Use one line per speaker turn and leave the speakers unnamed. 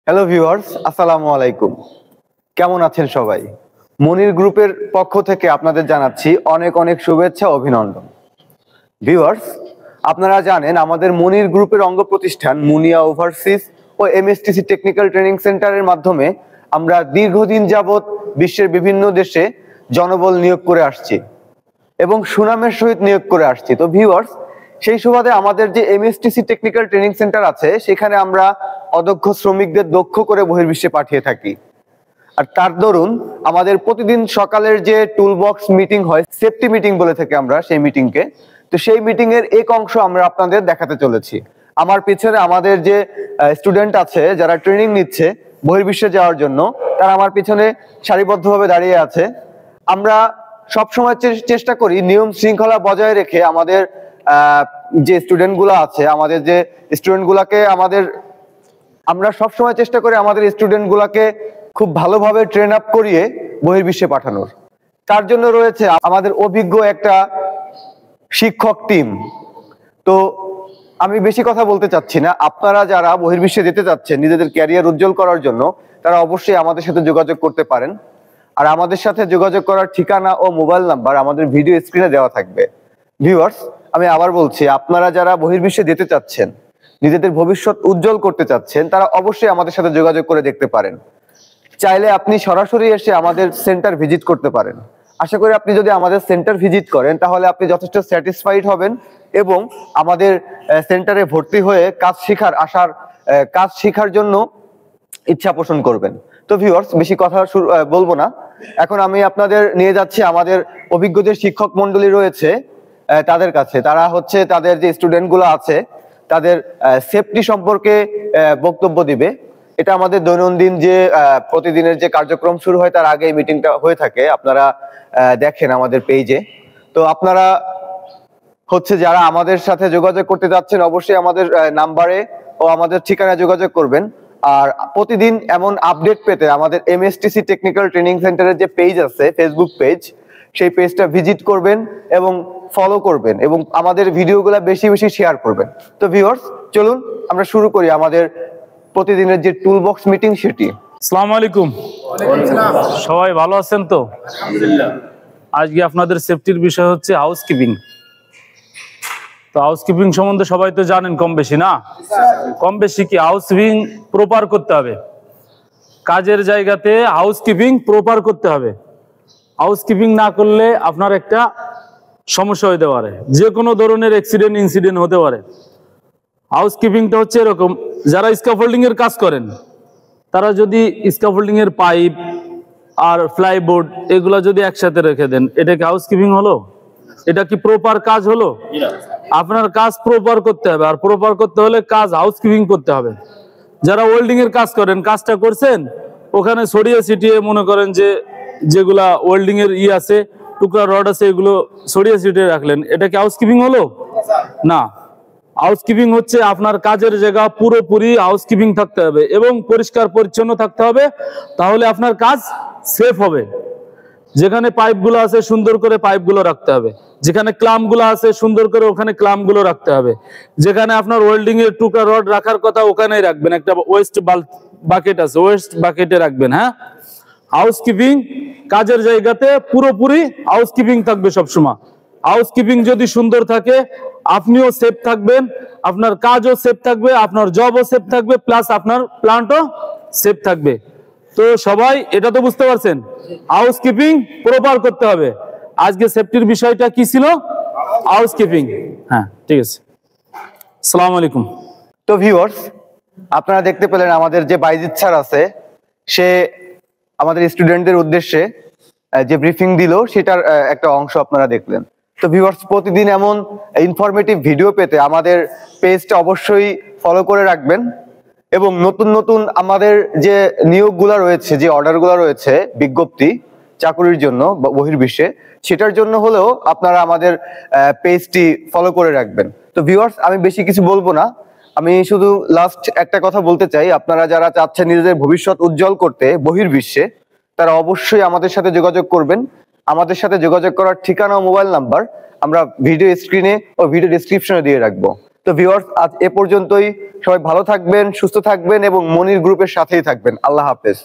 Hello viewers, আসসালামু আলাইকুম। কেমন আছেন সবাই? মনির গ্রুপের পক্ষ থেকে আপনাদের জানাচ্ছি অনেক অনেক শুভেচ্ছা ও অভিনন্দন। ভিউয়ার্স, আপনারা জানেন আমাদের মনির গ্রুপের অঙ্গ প্রতিষ্ঠান মুনিয়া ওভারসিজ ও এমএসটিসি টেকনিক্যাল ট্রেনিং সেন্টারের মাধ্যমে আমরা দীর্ঘদিন যাবৎ বিশ্বের বিভিন্ন দেশে জনবল নিয়োগ করে আসছি এবং সুনামের সহিত নিয়োগ করে আসছি। তো ভিউয়ার্স, সেই সুবাদে আমাদের যে এমএসটিসি টেকনিক্যাল ট্রেনিং সেন্টার আছে সেখানে আমরা অদক্ষ শ্রমিকদের দক্ষ করে বহির্বিশ্বে পাঠিয়ে থাকি। আর তার দরুন আমাদের প্রতিদিন সকালের যে টুলবক্স মিটিং হয়, সেফটি মিটিং বলে থাকি আমরা সেই মিটিংকে, তো সেই মিটিং এর এক অংশ আমরা আপনাদের দেখাতে চলেছি। আমার পিছনে আমাদের যে স্টুডেন্ট আছে যারা ট্রেনিং নিচ্ছে বহির্বিশ্বে যাওয়ার জন্য, তারা আমার পিছনে সারিবদ্ধভাবে দাঁড়িয়ে আছে। আমরা সবসময় চেষ্টা করি নিয়ম শৃঙ্খলা বজায় রেখে আমাদের যে স্টুডেন্ট গুলো আছে, আমাদের যে স্টুডেন্ট গুলাকে আমরা সবসময় চেষ্টা করি আমাদের স্টুডেন্ট গুলাকে খুব ভালোভাবে ট্রেন আপ করিয়ে বহির্বিশ্বে পাঠানোর। তার জন্য রয়েছে আমাদের অভিজ্ঞ একটা শিক্ষক টিম। তো আমি বেশি কথা বলতে চাচ্ছি না, আপনারা যারা বহির্বিশ্বে যেতে চাচ্ছেন নিজেদের ক্যারিয়ার উজ্জ্বল করার জন্য, তারা অবশ্যই আমাদের সাথে যোগাযোগ করতে পারেন। আর আমাদের সাথে যোগাযোগ করার ঠিকানা ও মোবাইল নাম্বার আমাদের ভিডিও স্ক্রিনে দেওয়া থাকবে। ভিউয়ার্স, আমি আবার বলছি, আপনারা যারা বহির্বিশ্বে যেতে চাচ্ছেন, নিজেদের ভবিষ্যৎ উজ্জ্বল করতে চাচ্ছেন, তারা অবশ্যই আমাদের সাথে যোগাযোগ করে দেখতে পারেন। চাইলে আপনি সরাসরি এসে আমাদের সেন্টার ভিজিট করতে পারেন। আশা করি আপনি যদি আমাদের সেন্টার ভিজিট করেন তাহলে আপনি যথেষ্ট স্যাটিসফাইড হবেন এবং আমাদের সেন্টারে ভর্তি হয়ে কাজ শেখার জন্য ইচ্ছা পোষণ করবেন। তো ভিউয়ার্স, বেশি কথা বলবো না, এখন আমি আপনাদের নিয়ে যাচ্ছি আমাদের অভিজ্ঞ যে শিক্ষক মন্ডলী রয়েছে তাদের কাছে। তারা হচ্ছে তাদের যে স্টুডেন্ট গুলো আছে তাদের সেফটি সম্পর্কে বক্তব্য দিবে। এটা আমাদের দৈনন্দিন যে প্রতিদিনের যে কার্যক্রম শুরু হয় তার আগে এই মিটিংটা হয়ে থাকে, আপনারা দেখেন আমাদের পেজে। তো আপনারা হচ্ছে যারা আমাদের সাথে যোগাযোগ করতে যাচ্ছেন অবশ্যই আমাদের নাম্বারে ও আমাদের ঠিকানায় যোগাযোগ করবেন। আর প্রতিদিন এমন আপডেট পেতে আমাদের এমএসটিসি টেকনিক্যাল ট্রেনিং সেন্টারের যে পেজ আছে, ফেসবুক পেজ, সেই পেজটা ভিজিট করবেন এবং ফলো করবেন এবং আমাদের ভিডিওগুলো বেশি বেশি শেয়ার করবেন। তো ভিউয়ার্স, চলুন আমরা শুরু করি আমাদের প্রতিদিনের যে টুলবক্স মিটিং সেটি।
আসসালামু আলাইকুম, সবাই ভালো আছেন তো? আলহামদুলিল্লাহ। আজকে আপনাদের সেফটির বিষয় হচ্ছে হাউসকিপিং। তো হাউসকিপিং সম্বন্ধে সবাই তো জানেন কম বেশি, না? কম বেশি কি হাউসকিপিং প্রপার করতে হবে, কাজের জায়গাতে হাউসকিপিং প্রপার করতে হবে। হাউসকিপিং না করলে আপনার একটা সমস্যা হতে পারে, যে কোনো ধরনের অ্যাক্সিডেন্ট ইনসিডেন্ট হতে পারে। হাউসকিপিংটা হচ্ছে এরকম, যারা স্ক্যাফোল্ডিং এর কাজ করেন তারা যদি স্ক্যাফোল্ডিং এর পাইপ আর ফ্লাইবোর্ড এগুলা যদি একসাথে রেখে দেন, এটা কি হাউসকিপিং হলো? এটা কি প্রপার কাজ হলো? আপনার কাজ প্রপার করতে হবে, আর প্রপার করতে হলে কাজ হাউসকিপিং করতে হবে। যারা ওয়েল্ডিং এর কাজ করেন, কাজটা করছেন, ওখানে ছড়িয়ে ছিটিয়ে মনে করেন যে যেগুলা ওয়েল্ডিং এর আছে, টুকরা রড আছে, এগুলো ছড়িয়ে ছিটিয়ে রাখলেন, এটা কি হাউসকিপিং হলো? না। হাউসকিপিং হচ্ছে আপনার কাজের জায়গা পুরোপুরি হাউসকিপিং থাকতে হবে এবং পরিষ্কার পরিচ্ছন্ন থাকতে হবে, তাহলে আপনার কাজ সেফ হবে। যেখানে পাইপগুলো আছে সুন্দর করে পাইপগুলো রাখতে হবে, যেখানে ক্লাম্পগুলো আছে সুন্দর করে ওখানে ক্লাম্পগুলো রাখতে হবে, যেখানে আপনার ওয়েল্ডিং এর টুকরা রড রাখার কথা ওখানেই রাখবেন, একটা ওয়েস্ট বাকেট আছে, ওয়েস্ট বাকেটে রাখবেন। হ্যাঁ, হাউসকিপিং কাজের জায়গাতে পুরোপুরি হাউসকিপিং থাকবে সবসময়। হাউসকিপিং যদি সুন্দর থাকে, আপনিও সেফ থাকবেন, আপনার কাজও সেফ থাকবে, আপনার জবও সেফ থাকবে, প্লাস আপনার প্ল্যান্টও সেফ থাকবে। তো সবাই এটা তো বুঝতে পারছেন, হাউসকিপিং প্রপার করতে হবে। আজকে সেফটির বিষয়টা কি ছিল? হাউসকিপিং। হ্যাঁ, ঠিক আছে। আসসালামু আলাইকুম।
তো ভিউয়ার্স, আপনারা দেখতে পেলেন আমাদের যে বাইজিৎ স্যার আছে, সে আমাদের স্টুডেন্টদের উদ্দেশ্যে যে ব্রিফিং দিল সেটার একটা অংশ আপনারা দেখলেন। তো ভিউয়ার্স, প্রতিদিন এমন ইনফরমেটিভ ভিডিও পেতে আমাদের পেজটা অবশ্যই ফলো করে রাখবেন এবং নতুন নতুন আমাদের যে নিয়োগগুলো রয়েছে, যে অর্ডারগুলো রয়েছে বিজ্ঞপ্তি চাকরির জন্য বহির্বিশ্বে, সেটার জন্য হলেও আপনারা আমাদের পেজটি ফলো করে রাখবেন। তো ভিউয়ার্স, আমি বেশি কিছু বলবো না, আমি শুধু লাস্ট একটা কথা বলতে চাই। আপনারা যারা চাচ্ছেন নিজেদের ভবিষ্যৎ উজ্জ্বল করতে বহির্বিশ্বে, তারা অবশ্যই আমাদের সাথে যোগাযোগ করবেন। আমাদের সাথে যোগাযোগ করার ঠিকানা ও মোবাইল নাম্বার আমরা ভিডিও স্ক্রিনে ও ভিডিও ডেসক্রিপশনে দিয়ে রাখবো। তো তো ভিউয়ার্স, আজ এ পর্যন্তই। সবাই ভালো থাকবেন, সুস্থ থাকবেন এবং মনির গ্রুপের সাথেই থাকবেন। আল্লাহ হাফেজ।